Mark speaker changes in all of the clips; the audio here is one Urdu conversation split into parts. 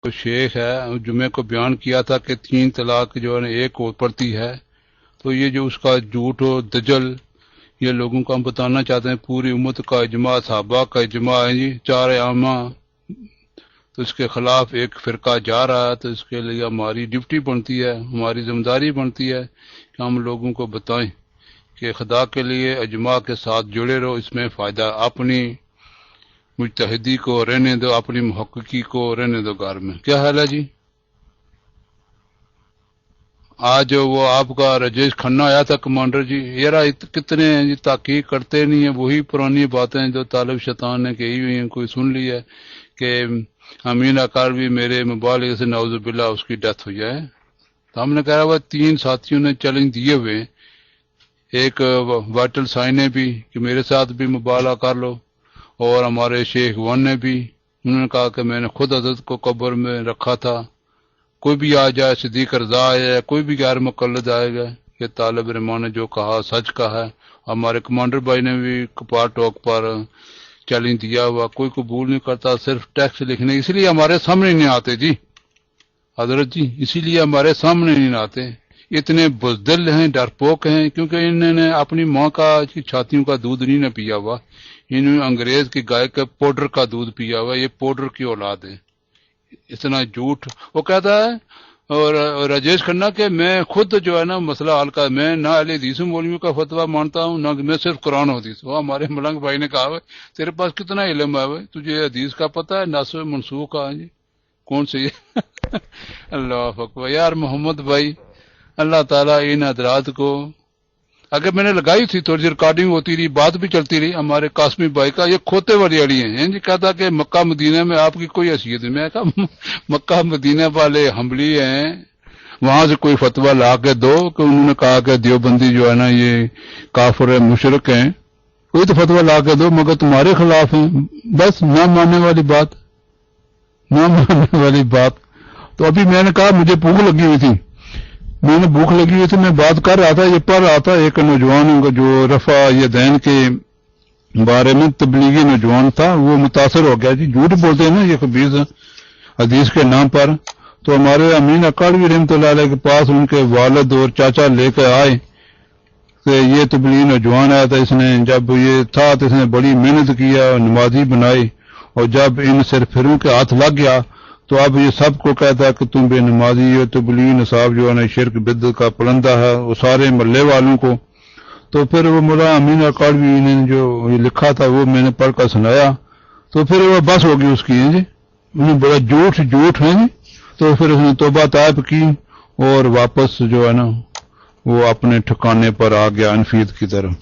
Speaker 1: کو شیخ ہے جمعے کو بیان کیا تھا کہ 3 طلاق جو ہے ایک ہو پڑتی ہے، تو یہ جو اس کا جھوٹ و دجل یہ لوگوں کو ہم بتانا چاہتے ہیں، پوری امت کا اجماع، صحابہ کا اجماع ہے جی، 4 ائمہ، تو اس کے خلاف ایک فرقہ جا رہا ہے، تو اس کے لیے ہماری ڈیوٹی بنتی ہے، ہماری ذمہ داری بنتی ہے کہ ہم لوگوں کو بتائیں کہ خدا کے لیے اجماع کے ساتھ جڑے رہو، اس میں فائدہ، اپنی مجتہدی کو رہنے دو، اپنی محققی کو رہنے دو گھر میں۔ کیا حال ہے جی؟ آج وہ آپ کا راجیش کھنہ آیا تھا کمانڈر جی، یار کتنے ہیں جی، تحقیق کرتے نہیں ہیں، وہی پرانی باتیں جو طالب شیطان نے کہی ہوئی ہیں، کوئی سن لی ہے کہ امین اکار بھی میرے مبالغے سے نعوذ باللہ اس کی ڈیتھ ہوئی ہے۔ تو ہم نے کہا وہ 3 ساتھیوں نے چیلنج دیے ہوئے ہیں، ایک وائٹل سائن نے بھی کہ میرے ساتھ بھی مبالغہ کر لو، اور ہمارے شیخ ون نے بھی، انہوں نے کہا کہ میں نے خود حضرت کو قبر میں رکھا تھا، کوئی بھی آ جائے، صدیق رضا آئے، کوئی بھی غیر مقلد آئے گا، یہ طالب علمان نے جو کہا سچ کہا ہے۔ ہمارے کمانڈر بھائی نے بھی کپار ٹاک پر چیلنج دیا ہوا، کوئی قبول نہیں کرتا، صرف ٹیکسٹ لکھنے، اسی لیے ہمارے سامنے نہیں آتے جی حضرت جی، اسی لیے ہمارے سامنے نہیں آتے، اتنے بزدل ہیں، ڈرپوک ہیں، کیونکہ انہوں نے اپنی ماں کا چھاتیوں کا دودھ نہیں نہ پیا ہوا، انہوں نے انگریز کی گائے کے پاؤڈر کا دودھ پیا ہوا، یہ پاؤڈر کی اولاد ہے، اتنا جھوٹ۔ وہ کہتا ہے اور راجیش کھنہ کہ میں خود جو ہے نا مسئلہ حل کا، میں نہ اہل حدیث مولویوں کا فتویٰ مانتا ہوں، نہ میں صرف قرآن و حدیث۔ وہ ہمارے ملنگ بھائی نے کہا ہے تیرے پاس کتنا علم ہے، تجھے حدیث کا پتہ ہے، ناسخ منسوخ کا جی کون سی ہے؟ اللہ اکبر یار محمد بھائی، اللہ تعالیٰ ان حضرات کو، اگر میں نے لگائی تھی تھوڑی سی ریکارڈنگ ہوتی رہی، بات بھی چلتی رہی، ہمارے قاسمی بھائی کا یہ کھوتے والی اڑی ہیں جی، کہتا کہ مکہ مدینہ میں آپ کی کوئی حیثیت نہیں۔ میں کہا مکہ مدینہ والے حملی ہیں، وہاں سے کوئی فتویٰ لا کے دو، کہ انہوں نے کہا کہ دیوبندی جو ہے نا یہ کافر ہے، مشرک ہیں، کوئی تو فتویٰ لا کے دو، مگر تمہارے خلاف ہیں، بس نہ ماننے والی بات، نہ ماننے والی بات۔ تو ابھی میں نے کہا مجھے بھوک لگی ہوئی تھی، میں نے بھوک لگی ہوئی تھی، میں بات کر رہا تھا، یہ پڑھ رہا تھا، ایک نوجوان جو رفع یدین کے بارے میں تبلیغی نوجوان تھا، وہ متاثر ہو گیا جی، جھوٹ بولتے ہیں نا یہ خبیث حدیث کے نام پر۔ تو ہمارے امین اکاڑوی رحمۃ اللہ علیہ کے پاس ان کے والد اور چاچا لے کے آئے کہ یہ تبلیغی نوجوان آیا تھا، اس نے جب یہ تھا تو اس نے بڑی محنت کیا، نمازی بنائی، اور جب ان سرفروں کے ہاتھ لگ گیا تو اب یہ سب کو کہتا ہے کہ تم بے نمازی ہو، تبلیغی نصاب جو ہے نا شرک بدعت کا پلندہ ہے، وہ سارے محلے والوں کو۔ تو پھر وہ مولا امین اکاڑوی نے جو یہ لکھا تھا وہ میں نے پڑھ کر سنایا، تو پھر وہ بس ہو گئی اس کی جی، انہیں بڑا جھوٹ ہے جی۔ تو پھر اس نے توبہ طائب کی اور واپس جو ہے نا وہ اپنے ٹھکانے پر آ گیا انفید کی طرف۔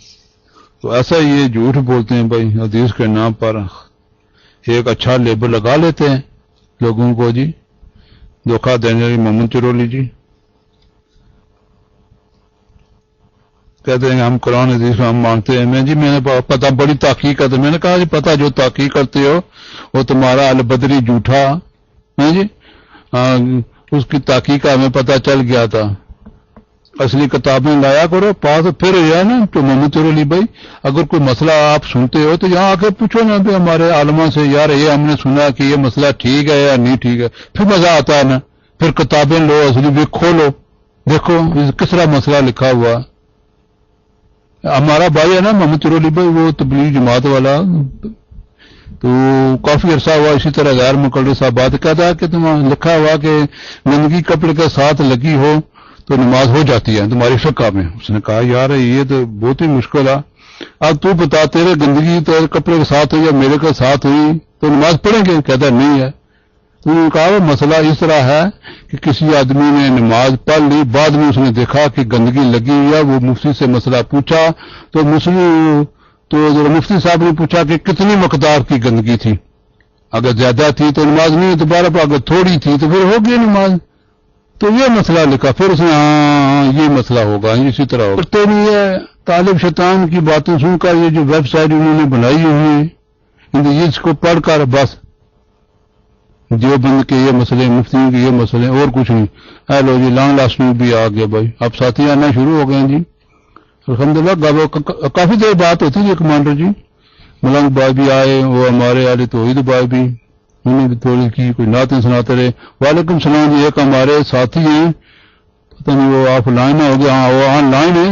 Speaker 1: تو ایسا یہ جھوٹ بولتے ہیں بھائی، حدیث کے نام پر ایک اچھا لیبل لگا لیتے ہیں لوگوں کو جی، دھوکہ دینے والی محمد چرولی جی کہتے ہیں ہم قرآن حدیث ہم مانتے ہیں۔ میں نے پتہ بڑی تحقیق کرتے، میں نے کہا جی پتہ جو تحقیق کرتے ہو وہ تمہارا البدری جھوٹا ہے جی، اس کی تحقیق کا ہمیں پتہ چل گیا تھا، اصلی کتابیں لایا کرو پاس، پھر یہ نا تو محمد چرولی بھائی اگر کوئی مسئلہ آپ سنتے ہو تو یہاں آ کے پوچھو نا بھی ہمارے عالموں سے، یار یہ ہم نے سنا کہ یہ مسئلہ ٹھیک ہے یا نہیں ٹھیک ہے، پھر مزہ آتا ہے نا، پھر کتابیں لو، اصلی بھی کھولو، دیکھو کس طرح مسئلہ لکھا ہوا۔ ہمارا بھائی ہے نا محمد چرولی بھائی، وہ تبلیغ جماعت والا، تو کافی عرصہ ہوا اسی طرح غیر مقلد صاحب بات کہتا ہے کہ تم لکھا ہوا کہ گندگی کپڑے کے ساتھ لگی ہو تو نماز ہو جاتی ہے تمہاری فقہ میں۔ اس نے کہا یار یہ تو بہت ہی مشکل ہے، اب تو بتا تیرے گندگی تو کپڑے کے ساتھ ہوئی یا میرے کے ساتھ ہوئی تو نماز پڑھیں گے؟ کہتا نہیں ہے۔ تو انہوں نے کہا وہ مسئلہ اس طرح ہے کہ کسی آدمی نے نماز پڑھ لی، بعد میں اس نے دیکھا کہ گندگی لگی ہوئی ہے، وہ مفتی سے مسئلہ پوچھا تو مفتی صاحب نے پوچھا کہ کتنی مقدار کی گندگی تھی، اگر زیادہ تھی تو نماز نہیں دوبارہ پڑھ، اگر تھوڑی تھی تو پھر ہوگی نماز۔ تو یہ مسئلہ لکھا، پھر اس نے ہاں یہ مسئلہ ہوگا، اسی طرح ہوگا۔ تو نہیں ہے طالب شیطان کی باتیں سن کر یہ جو ویب سائٹ انہوں نے بنائی ہوئی ہے اس کو پڑھ کر بس دیوبند کے یہ مسئلے، مفتیوں کے یہ مسئلے، اور کچھ نہیں۔ ہیلو جی لانگ لاسٹنگ بھی آ گیا بھائی، اب ساتھی آنا شروع ہو گئے ہیں جی الحمدللہ۔ کافی دیر بات ہوتی ہے کمانڈر جی، ملنگ بھائی بھی آئے، وہ ہمارے اہل توحید بھائی بھی انہیں بھی تھوڑی کی کوئی نعتیں سناتے رہے. وعلیکم السلام جی. ایک ہمارے ساتھی ہیں, پتہ نہیں وہ آف لائن ہو گیا, ہاں وہ آن لائن ہے,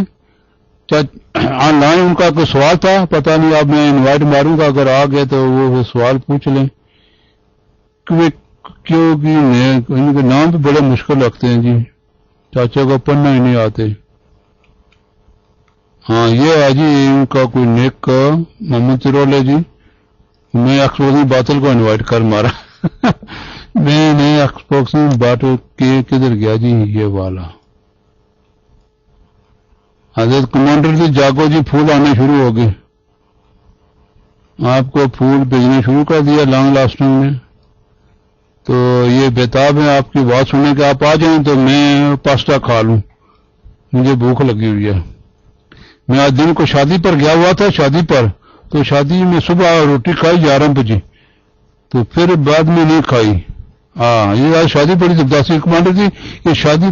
Speaker 1: آن لائن ان کا کوئی سوال تھا, پتہ نہیں اب میں انوائٹ ماروں گا, اگر آ گئے تو وہ سوال پوچھ لیں. کیونکہ ان کے نام بھی بڑے مشکل لگتے ہیں جی, چاچا کو پڑھنا ہی نہیں آتے. ہاں یہ ہے جی ان کا کوئی نیک محمد چرول ہے جی. میں ایکسپوزنگ باطل کو انوائٹ کر مارا. میں نہیں ایکسپوزنگ باطل کے کدھر گیا جی یہ والا. حضرت کمانڈر جی جاگو جی, پھول آنے شروع ہو گئے. آپ کو پھول بھیجنے شروع کر دیا لانگ لاسٹنگ میں. تو یہ بےتاب ہے آپ کی بات سننے کہ آپ آ جائیں تو میں پاستا کھا لوں, مجھے بھوک لگی ہوئی ہے. میں آج دن کو شادی پر گیا ہوا تھا, شادی پر, تو شادی میں صبح روٹی کھائی 11 بجے, تو پھر بعد میں نہیں کھائی. ہاں یہ آج شادی بڑی زبردستی کمانڈر جی, یہ شادی